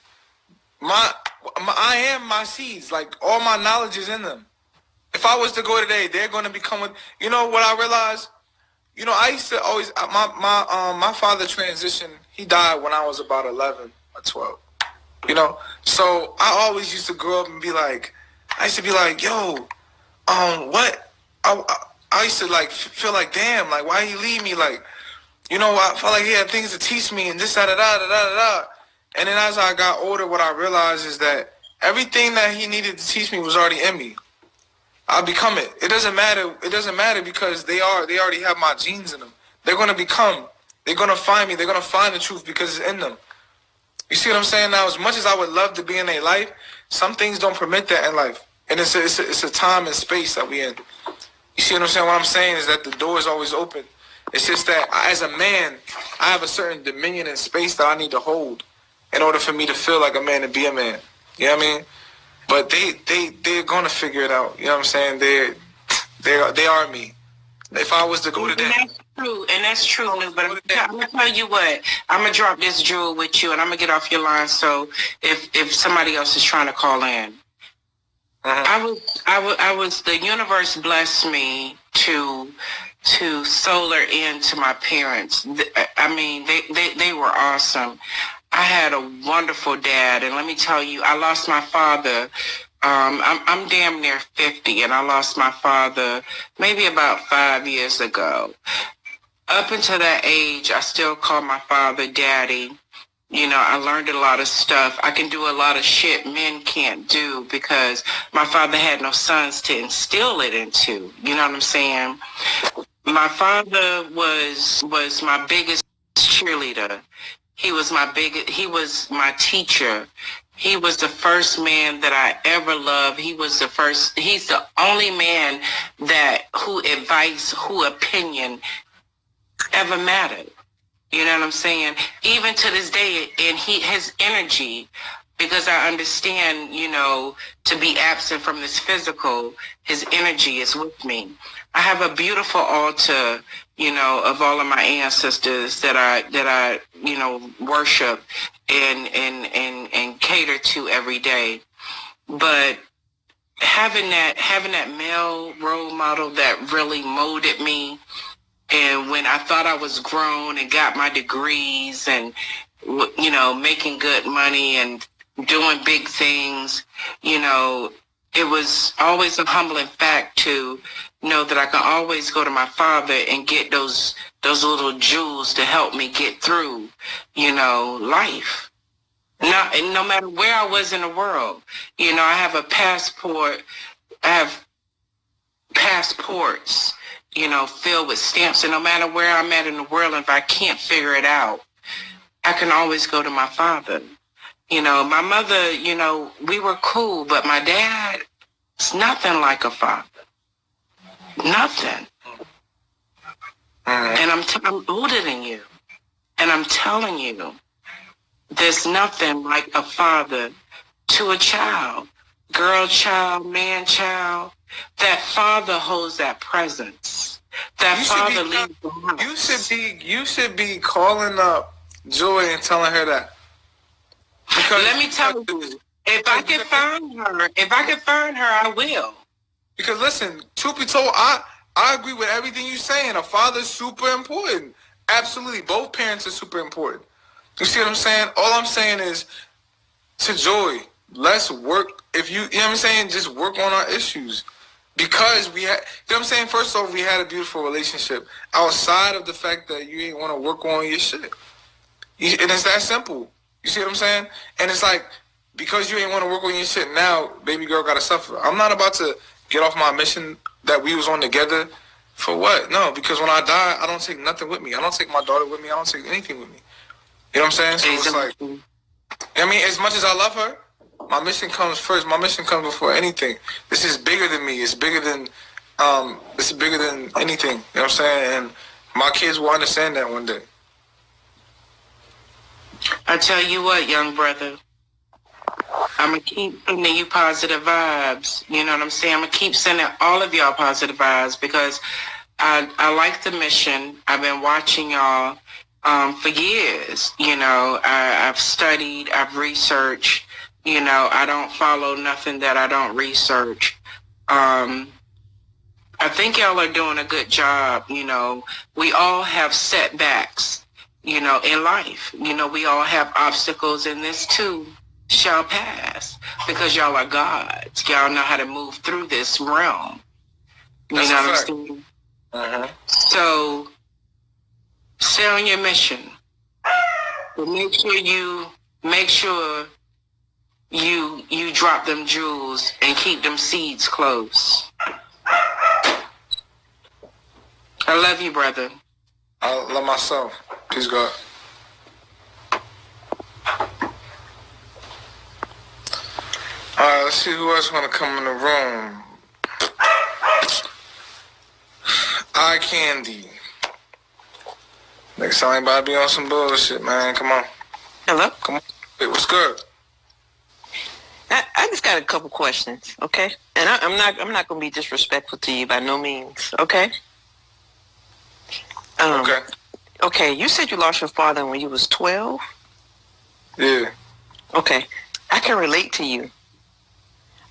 I am my seeds. Like, all my knowledge is in them. If I was to go today, they're going to become, you know what I realized? You know, I used to always, my father transitioned. He died when I was about 11 or 12, you know? So I always used to grow up and be like, yo, what? I used to, like, feel like, damn, like, why you leave me? Like, you know, I felt like he had things to teach me and this, da. And then as I got older, what I realized is that everything that he needed to teach me was already in me. I'll become it. It doesn't matter because they already have my genes in them. They're going to become. They're going to find me. They're going to find the truth because it's in them. You see what I'm saying? Now, as much as I would love to be in their life, some things don't permit that in life. And it's a time and space that we in. You see what I'm saying? What I'm saying is that the door is always open. It's just that as a man, I have a certain dominion and space that I need to hold in order for me to feel like a man and be a man. You know what I mean? But they're gonna figure it out. You know what I'm saying? They are me. If I was to go to them. And that's true, But I'm gonna tell you what. I'm gonna drop this jewel with you, and I'm gonna get off your line. So if somebody else is trying to call in, I was. The universe blessed me to solar into my parents. I mean, they were awesome. I had a wonderful dad, and let me tell you, I lost my father. I'm damn near 50, and I lost my father maybe about 5 years ago. Up until that age, I still call my father daddy. You know, I learned a lot of stuff. I can do a lot of shit men can't do because my father had no sons to instill it into. You know what I'm saying? My father was my biggest cheerleader. He was my teacher. He was the first man that I ever loved. He's the only man who advice, who opinion ever mattered. You know what I'm saying? Even to this day, and his energy, because I understand, you know, to be absent from this physical, his energy is with me. I have a beautiful altar, you know, of all of my ancestors that I you know, worship and cater to every day. But having that male role model that really molded me. And when I thought I was grown and got my degrees and, making good money and doing big things, it was always a humbling fact to know that I can always go to my father and get those little jewels to help me get through, life. No matter where I was in the world, I have a passport. I have passports, filled with stamps. And no matter where I'm at in the world, if I can't figure it out, I can always go to my father. My mother, we were cool, but my dad is nothing like a father. Nothing. And I'm older than you. And I'm telling you, there's nothing like a father to a child. Girl child, man child. That father holds that presence. That father leads the house. You should be calling up Joy and telling her that. Because let me tell you, if I can find her, I will. Because listen, truth be told, I agree with everything you're saying. A father's super important. Absolutely. Both parents are super important. You see what I'm saying? All I'm saying is, to Joy, let's work. If you know what I'm saying, just work on our issues. Because we had, you know what I'm saying? First off, we had a beautiful relationship outside of the fact that you ain't want to work on your shit. And it's that simple. You see what I'm saying? And it's like, because you ain't want to work on your shit now, baby girl got to suffer. I'm not about to get off my mission that we was on together for what? No, because when I die, I don't take nothing with me. I don't take my daughter with me. I don't take anything with me. You know what I'm saying? So it's like, I mean, as much as I love her, my mission comes first. My mission comes before anything. This is bigger than me. It's bigger than anything. You know what I'm saying? And my kids will understand that one day. I tell you what, young brother, I'm going to keep sending you positive vibes. You know what I'm saying? I'm going to keep sending all of y'all positive vibes because I like the mission. I've been watching y'all for years. I've studied, I've researched. I don't follow nothing that I don't research. I think y'all are doing a good job. We all have setbacks, in life. We all have obstacles, and this too shall pass because y'all are gods. Y'all know how to move through this realm. You know what I'm saying? Uh-huh. So stay on your mission. But make sure you drop them jewels and keep them seeds close. I love you, brother. I love myself. Peace, God. Alright, let's see who else want to come in the room. Eye candy. Next time anybody be on some bullshit, man. Come on. Hello? Come on. Hey, what's good? I just got a couple questions, okay? And I'm not gonna be disrespectful to you by no means, okay? Okay. Okay, you said you lost your father when you was 12? Yeah. Okay. I can relate to you.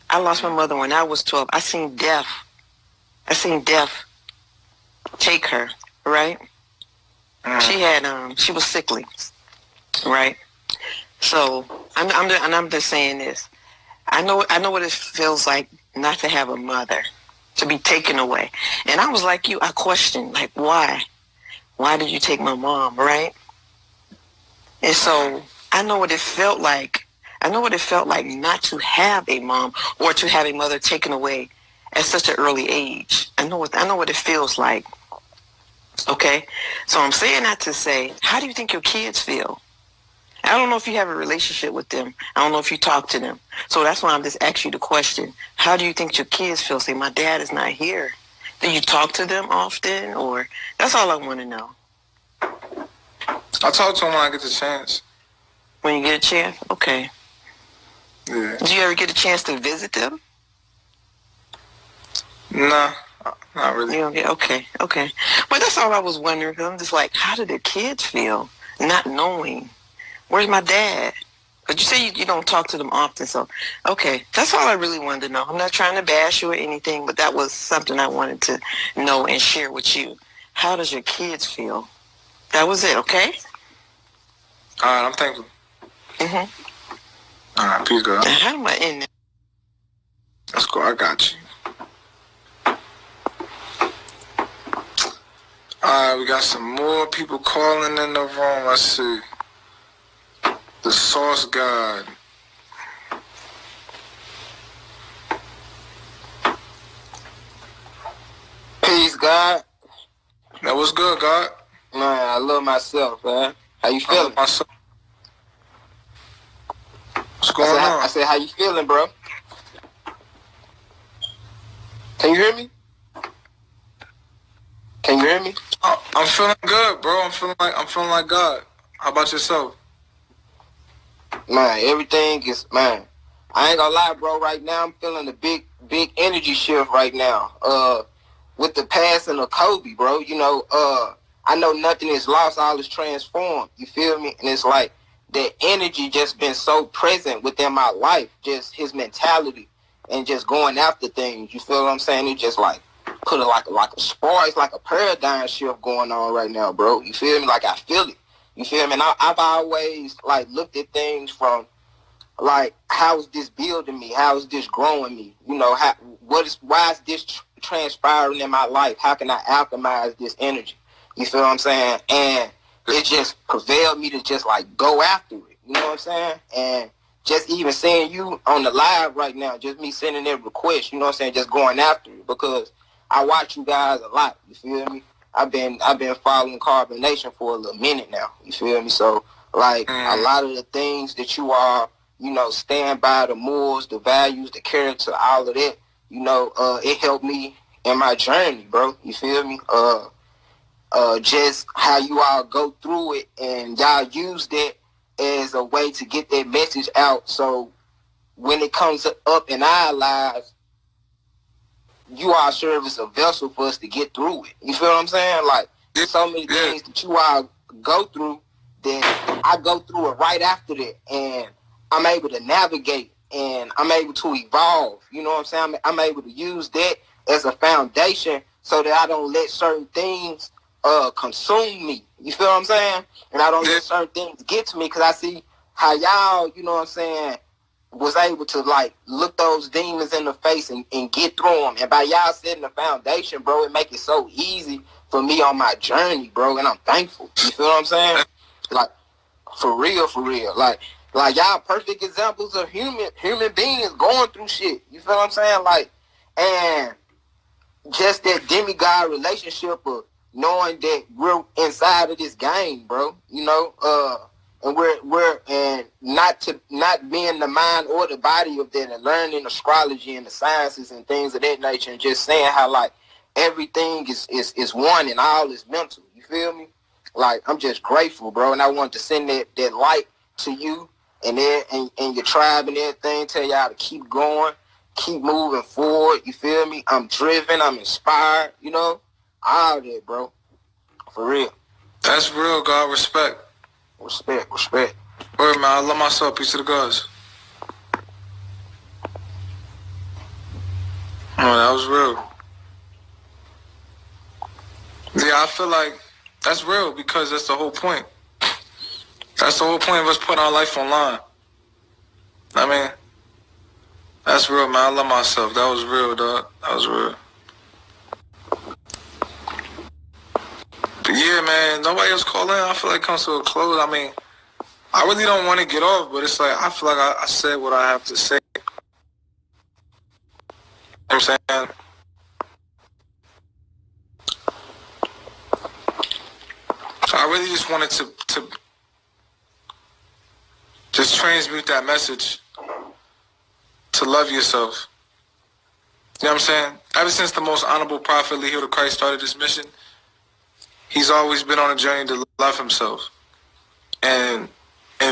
I lost my mother when I was 12. I seen death take her, right? She was sickly, right? So I'm just saying this. I know what it feels like not to have a mother, to be taken away. And I was like you, I questioned, like, why? Why did you take my mom, right? And so I know what it felt like. I know what it felt like not to have a mom or to have a mother taken away at such an early age. I know what it feels like. Okay? So I'm saying that to say, how do you think your kids feel? I don't know if you have a relationship with them. I don't know if you talk to them. So that's why I'm just asking you the question. How do you think your kids feel? Say, my dad is not here. Do you talk to them often? Or that's all I want to know. I talk to them when I get the chance. When you get a chance? Okay. Yeah. Do you ever get a chance to visit them? Nah, not really. You don't get, okay. But that's all I was wondering. 'Cause I'm just like, how do the kids feel not knowing? Where's my dad? But you say you don't talk to them often, so okay. That's all I really wanted to know. I'm not trying to bash you or anything, but that was something I wanted to know and share with you. How does your kids feel? That was it, okay? All right, I'm thankful. Mm-hmm. All right, peace, girl. How do I end that? Let's go. I got you. All right, we got some more people calling in the room. Let's see. The Source God. Peace, God. That was good, God. Man, I love myself, man. How you I feeling? love myself. What's going on? I said, how you feeling, bro? Can you hear me? Can you hear me? I'm feeling good, bro. I'm feeling like God. How about yourself? Man, everything is, man. I ain't gonna lie, bro. Right now, I'm feeling a big energy shift right now. With the passing of Kobe, bro. You know, I know nothing is lost, all is transformed. You feel me? And it's like that energy just been so present within my life. Just his mentality and just going after things. You feel what I'm saying? It just like put it like a spark. It's like a paradigm shift going on right now, bro. You feel me? Like I feel it. You feel me? And I've always like looked at things from like, how is this building me? How is this growing me? You know, why is this transpiring in my life? How can I alchemize this energy? You feel what I'm saying? And it just prevailed me to just like go after it. You know what I'm saying? And just even seeing you on the live right now, just me sending that request, you know what I'm saying? Just going after it because I watch you guys a lot. You feel me? I've been following Carbon Nation for a little minute now. You feel me? So like a lot of the things that you are, you know, stand by, the morals, the values, the character, all of that, you know, it helped me in my journey, bro. You feel me? Just how you all go through it and y'all use that as a way to get that message out. So when it comes up in our lives, you all serve as a vessel for us to get through it. You feel what I'm saying? Like, there's so many things that you all go through that I go through it right after that. And I'm able to navigate and I'm able to evolve. You know what I'm saying? I'm able to use that as a foundation so that I don't let certain things consume me. You feel what I'm saying? And I don't let certain things get to me because I see how y'all, you know what I'm saying, was able to like look those demons in the face and get through them. And by y'all setting the foundation, bro, it make it so easy for me on my journey, bro. And I'm thankful. You feel what I'm saying? Like, for real. Like y'all perfect examples of human beings going through shit. You feel what I'm saying? Like, and just that demigod relationship of knowing that we're inside of this game, bro. You know, and we're and not being the mind or the body of that, and learning astrology and the sciences and things of that nature, and just saying how like everything is one and all is mental. You feel me? Like, I'm just grateful, bro, and I want to send that light to you and your tribe and everything. Tell y'all to keep going, keep moving forward. You feel me? I'm driven, I'm inspired. You know, all that, bro. For real. That's real, God. Respect. Respect. Word, man. I love myself. Peace to the gods. Oh, that was real. Yeah, I feel like that's real because that's the whole point. That's the whole point of us putting our life online. I mean, that's real, man. I love myself. That was real, dog. That was real. But yeah, man, nobody else called in. I feel like it comes to a close. I mean, I really don't want to get off, but it's like I feel like I said what I have to say. You know what I'm saying? I really just wanted to just transmute that message to love yourself. You know what I'm saying? Ever since the most honorable prophet, Lehi of Christ, started this mission, he's always been on a journey to love himself. And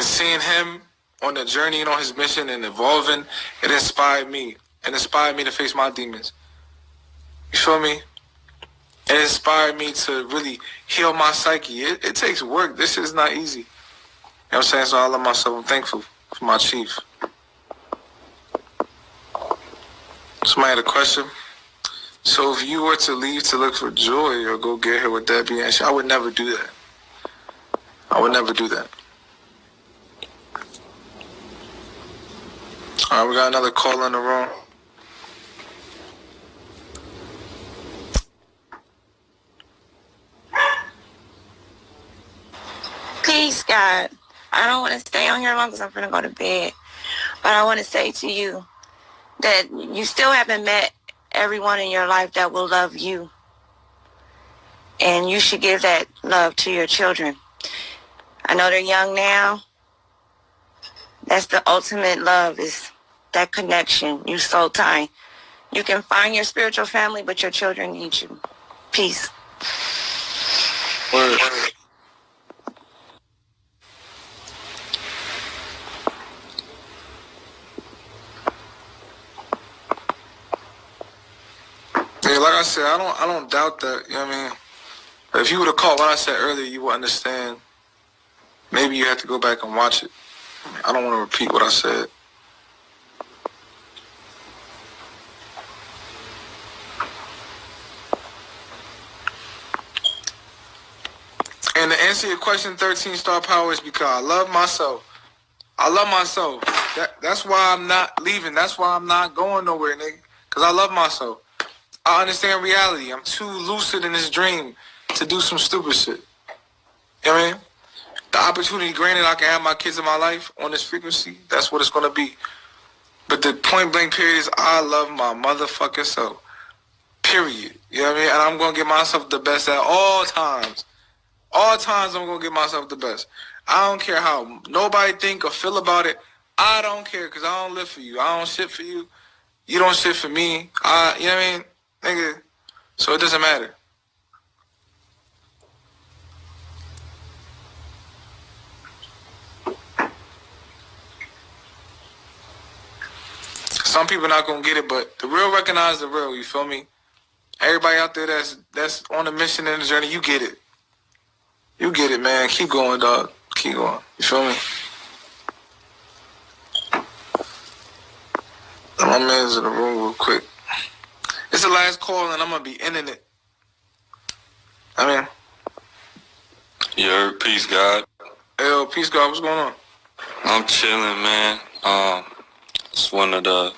seeing him on the journey and on his mission and evolving, it inspired me. It inspired me to face my demons. You feel me? It inspired me to really heal my psyche. It takes work. This shit is not easy. You know what I'm saying? So I love myself. I'm thankful. for my chief. Somebody had a question. So if you were to leave to look for joy or go get her, would that be an issue? I would never do that. I would never do that. All right, we got another call in the room. Peace, God. I don't want to stay on here long because I'm going to go to bed. But I want to say to you that you still haven't met everyone in your life that will love you. And you should give that love to your children. I know they're young now. That's the ultimate love, is that connection. You soul tie. You can find your spiritual family, but your children need you. Peace. Word. Yeah, like I said, I don't doubt that. You know what I mean? If you would have caught what I said earlier, you would understand. Maybe you have to go back and watch it. I don't want to repeat what I said. And to answer your question, 13 star power is because I love myself. I love myself. That's why I'm not leaving. That's why I'm not going nowhere, nigga. Because I love myself. I understand reality. I'm too lucid in this dream to do some stupid shit. You know what I mean? The opportunity granted I can have my kids in my life on this frequency, that's what it's going to be. But the point blank period is I love my motherfucking self. Period. You know what I mean? And I'm going to give myself the best at all times. All times I'm going to give myself the best. I don't care how nobody think or feel about it. I don't care because I don't live for you. I don't shit for you. You don't shit for me. You know what I mean? Nigga. So it doesn't matter. Some people not gonna get it, but the real recognize the real, you feel me? Everybody out there that's on a mission and a journey, you get it. You get it, man. Keep going, dog. Keep going. You feel me? My man's in the room real quick. It's the last call and I'm gonna be ending it. I mean, Yo, peace, God. yo, peace, God. What's going on? I'm chilling, man. Just wanted to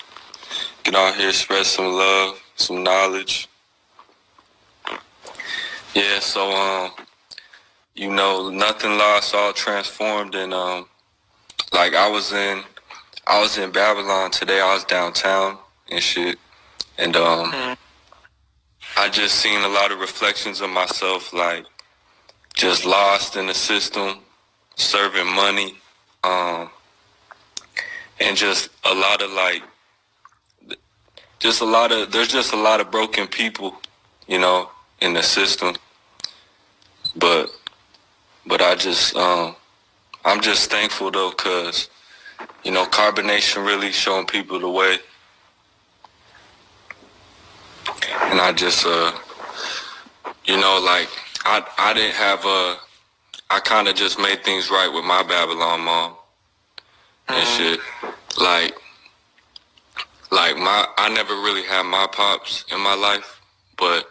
get out here, spread some love, some knowledge. Yeah, so you know, nothing lost, all transformed, and like I was in Babylon today. I was downtown and shit, and I just seen a lot of reflections of myself, like just lost in the system, serving money, and just a lot of there's just a lot of broken people, you know, in the system. But I just I'm just thankful though, cause you know, carbonation really showing people the way. And I just, you know, like, I didn't have I kind of just made things right with my Babylon mom and shit. Like I never really had my pops in my life, but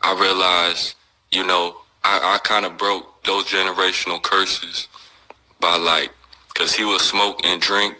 I realized, you know, I kind of broke those generational curses by, like, because he would smoke and drink